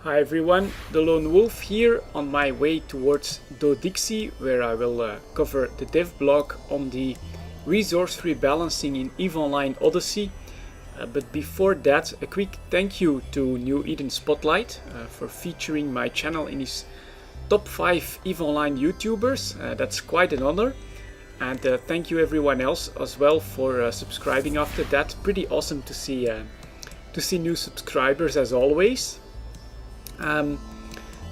Hi everyone, the Lone Wolf here on my way towards Odyssey, where I will cover the dev blog on the resource rebalancing in EVE Online Odyssey. But before that, a quick thank you to New Eden Spotlight for featuring my channel in his top 5 EVE Online YouTubers. That's quite an honor. And thank you everyone else as well for subscribing after that. Pretty awesome to see new subscribers as always.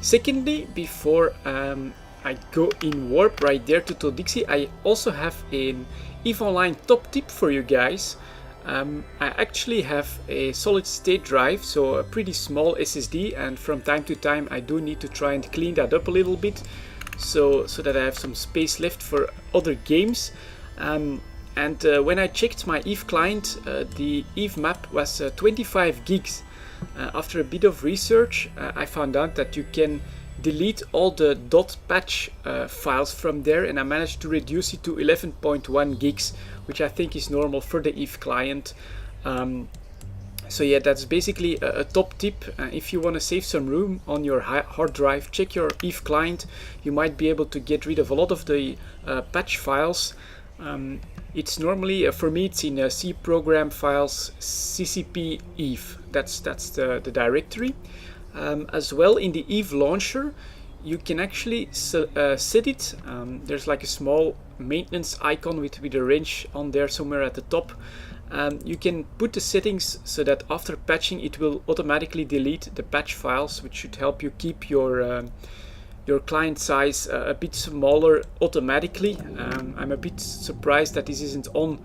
Secondly, before I go in warp right there to Odyssey, I also have an EVE Online top tip for you guys. I actually have a solid state drive, so a pretty small SSD, and from time to time I do need to try and clean that up a little bit so that I have some space left for other games. When I checked my EVE client, the EVE map was 25 gigs. After a bit of research, I found out that you can delete all the .patch files from there, and I managed to reduce it to 11.1 gigs, which I think is normal for the EVE client. So yeah, that's basically a top tip. If you want to save some room on your hard drive, check your EVE client. You might be able to get rid of a lot of the patch files. It's normally, for me, it's in C program files ccp EVE. That's the directory. As well, in the EVE launcher, you can actually set it. There's like a small maintenance icon with a wrench on there somewhere at the top. You can put the settings so that after patching it will automatically delete the patch files, which should help you keep your client size a bit smaller automatically. I'm a bit surprised that this isn't on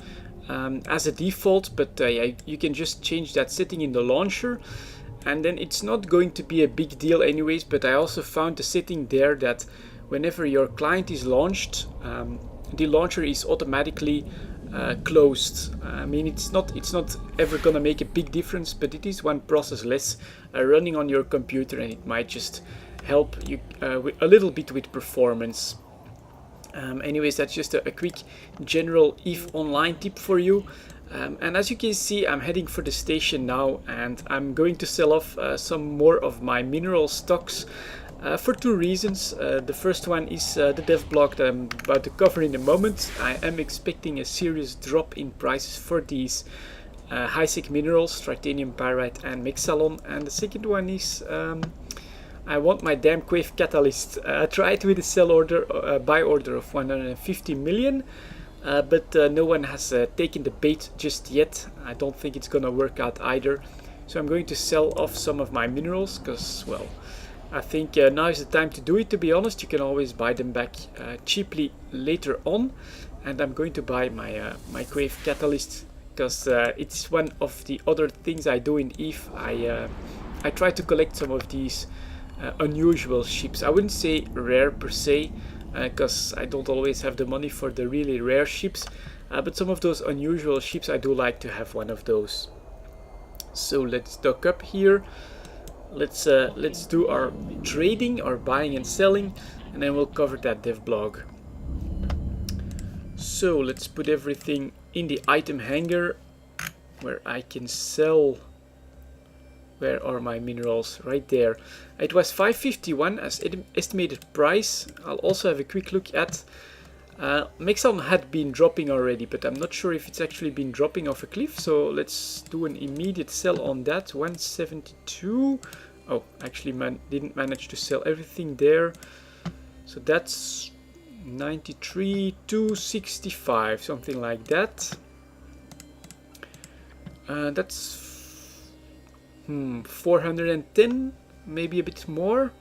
as a default, but yeah, you can just change that setting in the launcher, and then it's not going to be a big deal anyways. But I also found the setting there that whenever your client is launched, the launcher is automatically closed. I mean, it's not ever gonna make a big difference, but it is one process less running on your computer, and it might just help you a little bit with performance. Anyways, that's just a quick general EVE Online tip for you. And as you can see, I'm heading for the station now, and I'm going to sell off some more of my mineral stocks for two reasons. The first one is the dev blog that I'm about to cover in a moment. I am expecting a serious drop in prices for these high-sec minerals, titanium pyrite and mexalon. And the second one is I want my damn Quave catalyst. I tried with a sell order, buy order of 150 million, but no one has taken the bait just yet. I don't think it's gonna work out either. So I'm going to sell off some of my minerals because, well, I think now is the time to do it. To be honest, you can always buy them back cheaply later on, and I'm going to buy my my Quave catalyst because it's one of the other things I do in EVE. I try to collect some of these unusual ships. I wouldn't say rare per se, because I don't always have the money for the really rare ships, but some of those unusual ships, I do like to have one of those. So let's dock up here. Let's do our trading, our buying and selling, and then we'll cover that dev blog. So let's put everything in the item hanger where I can sell. Where are my minerals? Right there. It was 551 as estimated price. I'll also have a quick look at Mexalon had been dropping already, but I'm not sure if it's actually been dropping off a cliff. So let's do an immediate sell on that. 172. Oh, actually didn't manage to sell everything there. So that's 93, 265, something like that. That's 410, maybe a bit more.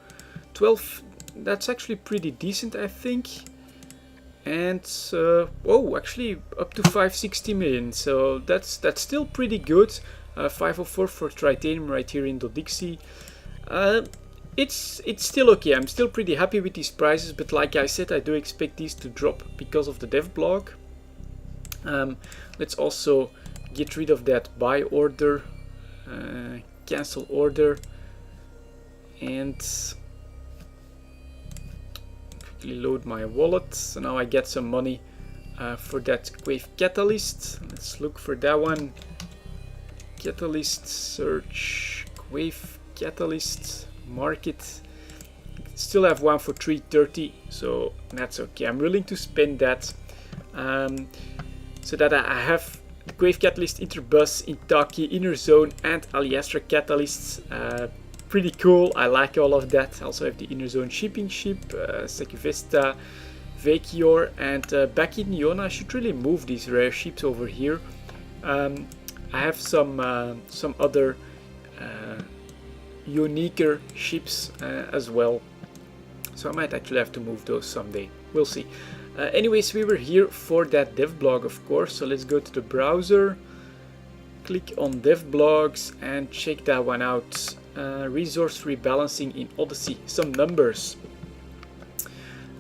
12, that's actually pretty decent, I think. And oh, actually up to 560 million, so that's still pretty good. 504 for titanium right here in Odyssey. It's still okay. I'm still pretty happy with these prices, but like I said, I do expect these to drop because of the dev blog. Let's also get rid of that buy order. Cancel order, and quickly load my wallet. So now I get some money for that Quave catalyst. Let's look for that one. Catalyst, search Quave catalyst market. Still have one for 330, so that's okay. I'm willing to spend that, so that I have Quave Catalyst, Interbus, Intaki, Inner Zone, and Aliastra Catalysts. Pretty cool. I like all of that. I also have the Inner Zone Shipping Ship, Secuvesta, Vakior, and back in Iona I should really move these rare ships over here. I have some other uniquer ships as well, so I might actually have to move those someday. We'll see. Anyways, we were here for that dev blog, of course, so let's go to the browser, click on dev blogs and check that one out. Resource rebalancing in Odyssey, some numbers.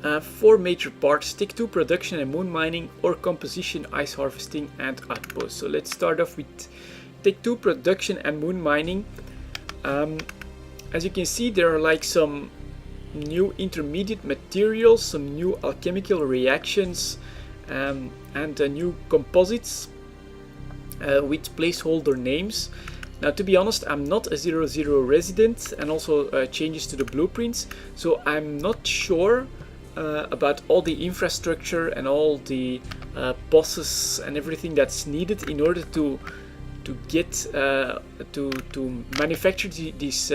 4 major parts: Tech 2 production and moon mining, ore composition, ice harvesting, and outposts. So let's start off with Tech 2 production and moon mining. As you can see, there are like some new intermediate materials, some new alchemical reactions, and new composites with placeholder names. Now, to be honest, I'm not a 0-0 resident, and also changes to the blueprints, so I'm not sure about all the infrastructure and all the bosses and everything that's needed in order to get to manufacture these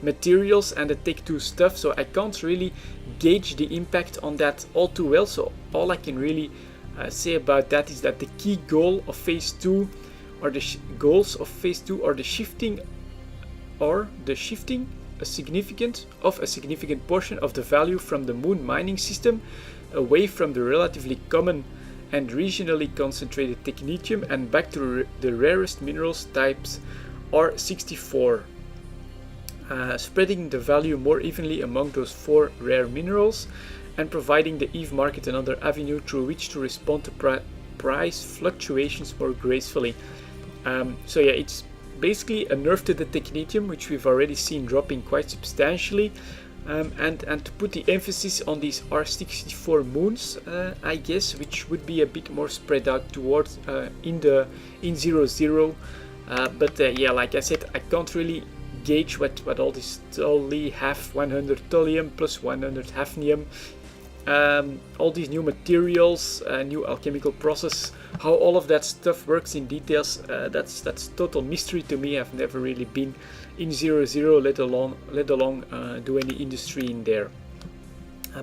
materials and the Tech 2 stuff. So I can't really gauge the impact on that all too well. So all I can really say about that is that the key goal of phase 2, or the goals of phase 2, are the shifting a significant portion of the value from the moon mining system away from the relatively common and regionally concentrated technetium and back to the rarest minerals types R64, spreading the value more evenly among those 4 rare minerals and providing the EVE market another avenue through which to respond to price fluctuations more gracefully. So yeah, it's basically a nerf to the technetium, which we've already seen dropping quite substantially, and to put the emphasis on these R64 moons, I guess, which would be a bit more spread out towards in 0-0. But yeah, like I said, I can't really gauge what all this totally have 100 thulium plus 100 hafnium, all these new materials, new alchemical process, how all of that stuff works in details, that's total mystery to me. I've never really been in 0-0, let alone do any industry in there.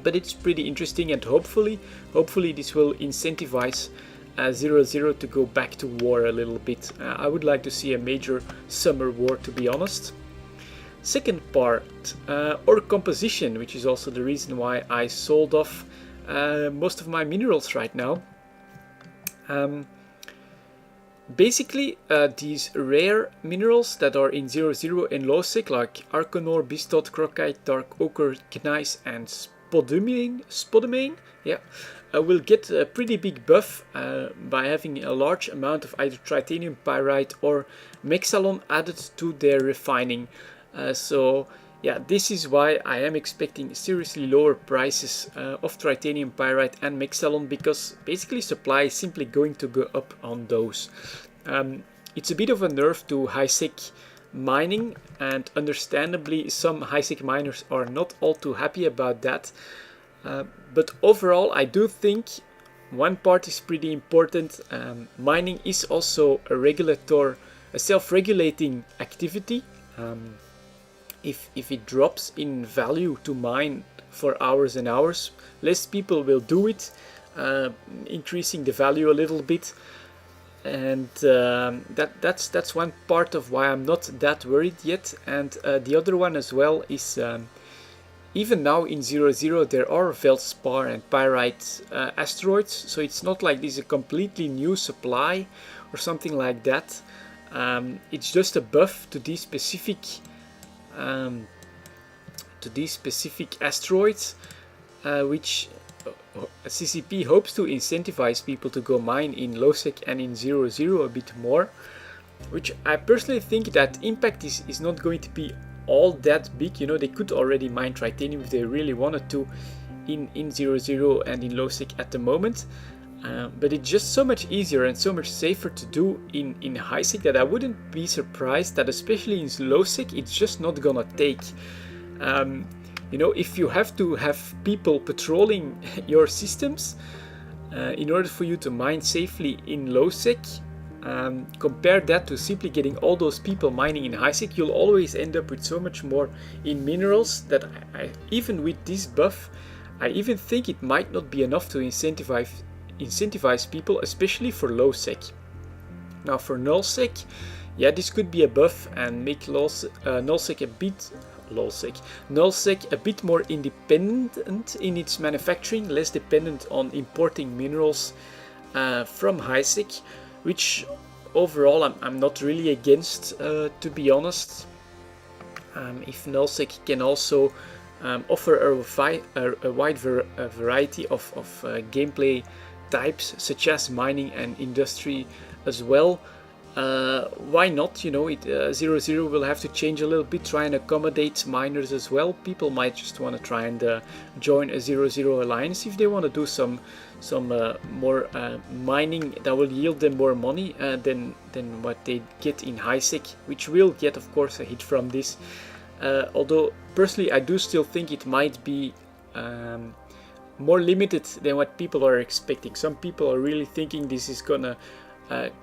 But it's pretty interesting, and hopefully this will incentivize 0-0 to go back to war a little bit. I would like to see a major summer war, to be honest. Second part, ore composition, which is also the reason why I sold off most of my minerals right now. Basically, these rare minerals that are in 0-0 and low sec, like Arcanor, Bistot, Crocite, Dark Ochre, Gneiss, and Spodumane, yeah, will get a pretty big buff by having a large amount of either titanium pyrite or Mexalon added to their refining. So yeah, this is why I am expecting seriously lower prices of titanium pyrite and Mexalon, because basically supply is simply going to go up on those. It's a bit of a nerf to high-sec mining, and understandably some high-sec miners are not all too happy about that. But overall, I do think one part is pretty important. Mining is also a self-regulating activity. If it drops in value to mine for hours and hours, less people will do it, increasing the value a little bit. And that's one part of why I'm not that worried yet. And the other one as well is even now in 0-0 there are feldspar and pyrite asteroids, so it's not like this is a completely new supply or something like that. It's just a buff to these specific asteroids, which CCP hopes to incentivize people to go mine in low-sec and in 0-0 a bit more, which I personally think that impact is not going to be all that big. You know, they could already mine titanium if they really wanted to in 0-0 and in low-sec at the moment. But it's just so much easier and so much safer to do in high sec that I wouldn't be surprised that especially in low sec it's just not gonna take. You know, if you have to have people patrolling your systems in order for you to mine safely in low sec, compare that to simply getting all those people mining in high sec, you'll always end up with so much more in minerals that even with this buff, I even think it might not be enough to incentivize people, especially for low sec. Now for null sec, yeah, this could be a buff and make null sec a bit more independent in its manufacturing, less dependent on importing minerals from high sec, which overall I'm not really against, to be honest. If null sec can also offer a wide variety of gameplay types, such as mining and industry as well, why not? You know, 0.0 will have to change a little bit, try and accommodate miners as well. People might just want to try and join a 0.0 alliance if they want to do some more mining that will yield them more money than what they get in high sec, which will get, of course, a hit from this. Although personally I do still think it might be more limited than what people are expecting. Some people are really thinking this is gonna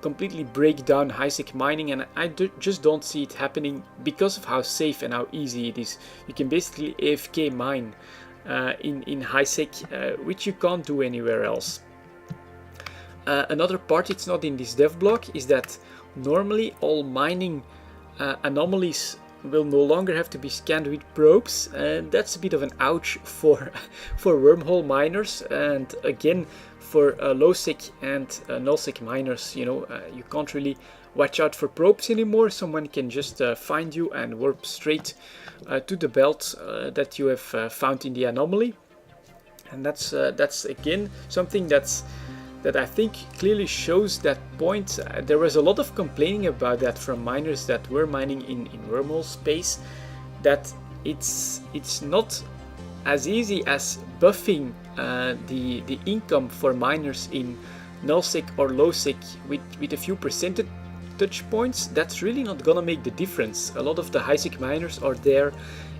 completely break down high sec mining, and I just don't see it happening because of how safe and how easy it is. You can basically AFK mine in high sec, which you can't do anywhere else. Another part, it's not in this dev block, is that normally all mining anomalies will no longer have to be scanned with probes, and that's a bit of an ouch for wormhole miners, and again for low sec and null sec miners. You know, you can't really watch out for probes anymore. Someone can just find you and warp straight to the belt that you have found in the anomaly, and that's again something that I think clearly shows that point. There was a lot of complaining about that from miners that were mining in wormhole space, that it's not as easy as buffing the income for miners in null sec or low sec with a few percentage points. That's really not gonna make the difference. A lot of the high sec miners are there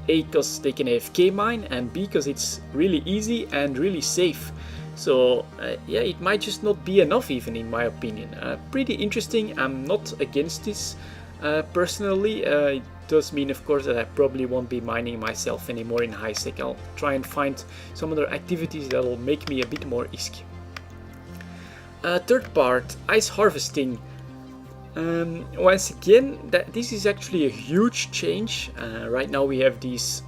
A, because they can AFK mine, and B, because it's really easy and really safe. So yeah, it might just not be enough, even in my opinion. Pretty interesting. I'm not against this personally. It does mean, of course, that I probably won't be mining myself anymore in high sec. I'll try and find some other activities that will make me a bit more ISK. Third part, ice harvesting. Once again, this is actually a huge change. Right now we have these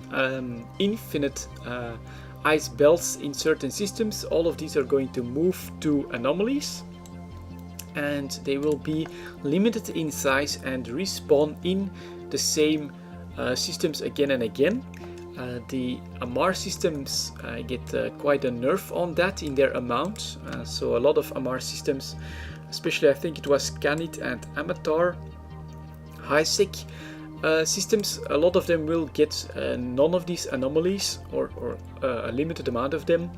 infinite ice belts in certain systems. All of these are going to move to anomalies, and they will be limited in size and respawn in the same systems again and again. The Amar systems get quite a nerf on that in their amount, so a lot of Amar systems, especially I think it was Canid and Amatar high sec systems, a lot of them will get none of these anomalies, or a limited amount of them.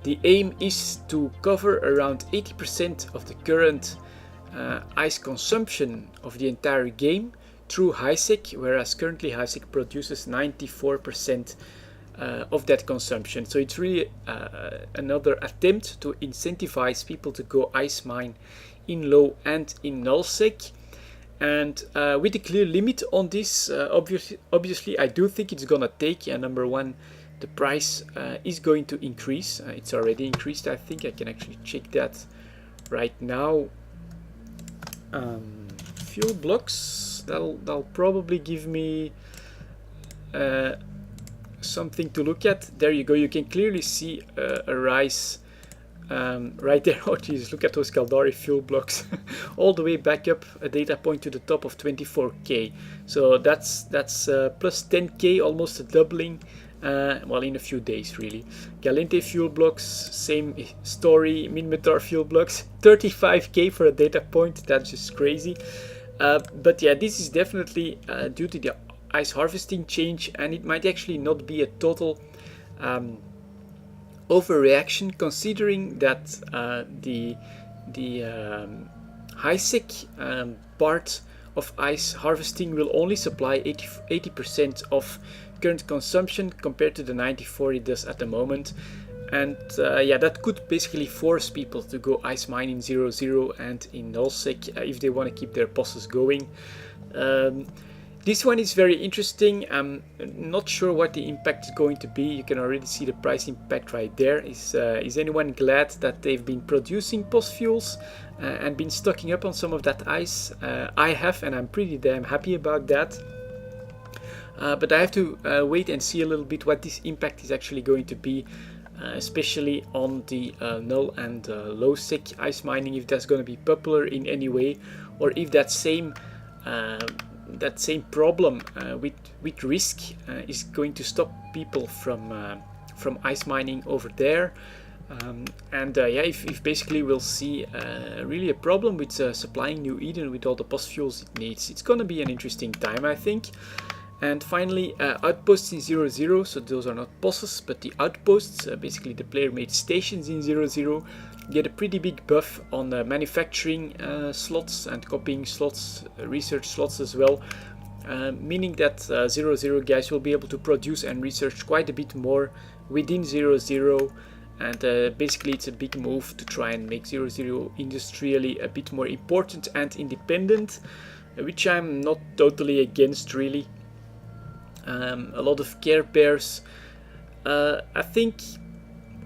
The aim is to cover around 80% of the current ice consumption of the entire game through high sec, whereas currently high sec produces 94% of that consumption. So it's really another attempt to incentivize people to go ice mine in low and in null sec. And with a clear limit on this, obviously I do think it's gonna take, number one, the price is going to increase. It's already increased, I think. I can actually check that right now. Fuel blocks, that'll probably give me something to look at. There you go, you can clearly see a rise right there. Oh geez, look at those Caldari fuel blocks. All the way back up a data point to the top of 24k. So that's plus 10k, almost a doubling. Well, in a few days really. Galente fuel blocks, same story. Minmatar fuel blocks, 35k for a data point. That's just crazy. But yeah, this is definitely due to the ice harvesting change, and it might actually not be a total overreaction, considering that the high-sec part of ice harvesting will only supply 80% of current consumption compared to the 94 it does at the moment. And yeah, that could basically force people to go ice mine in 0.0 and in nullsec if they want to keep their bosses going. This one is very interesting. I'm not sure what the impact is going to be. You can already see the price impact right there. Is anyone glad that they've been producing post fuels and been stocking up on some of that ice? I have, and I'm pretty damn happy about that. But I have to wait and see a little bit what this impact is actually going to be, especially on the null and low sec ice mining, if that's going to be popular in any way, or if that same problem with risk is going to stop people from ice mining over there. And yeah, if basically we'll see really a problem with supplying New Eden with all the post fuels it needs, it's going to be an interesting time, I think. And finally, outposts in 0.0, so those are not bosses, but the outposts, basically the player-made stations in 0.0, get a pretty big buff on manufacturing slots and copying slots, research slots as well, meaning that 0.0 guys will be able to produce and research quite a bit more within 0.0, and basically it's a big move to try and make 0.0 industrially a bit more important and independent, which I'm not totally against really. A lot of Care Bears. I think,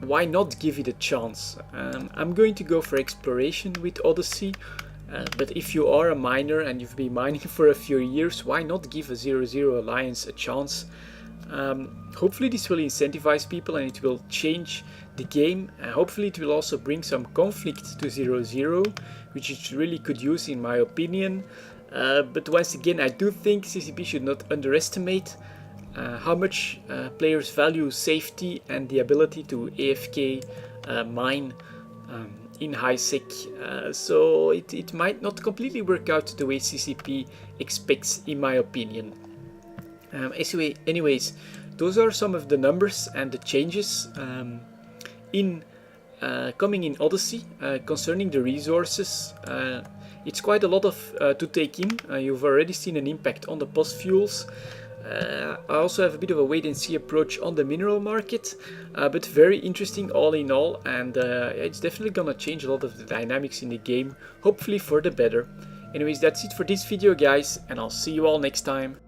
why not give it a chance? I'm going to go for exploration with Odyssey, but if you are a miner and you've been mining for a few years, why not give a 0.0 alliance a chance? Hopefully this will incentivize people and it will change the game. Hopefully it will also bring some conflict to 0.0, which it really could use in my opinion. But once again, I do think CCP should not underestimate how much players value safety and the ability to AFK mine in high sec. So it might not completely work out the way CCP expects, in my opinion. Anyways, those are some of the numbers and the changes coming in Odyssey concerning the resources. It's quite a lot to take in. You've already seen an impact on the post fuels. I also have a bit of a wait and see approach on the mineral market, but very interesting all in all, and it's definitely gonna change a lot of the dynamics in the game, hopefully for the better. Anyways, that's it for this video guys, and I'll see you all next time.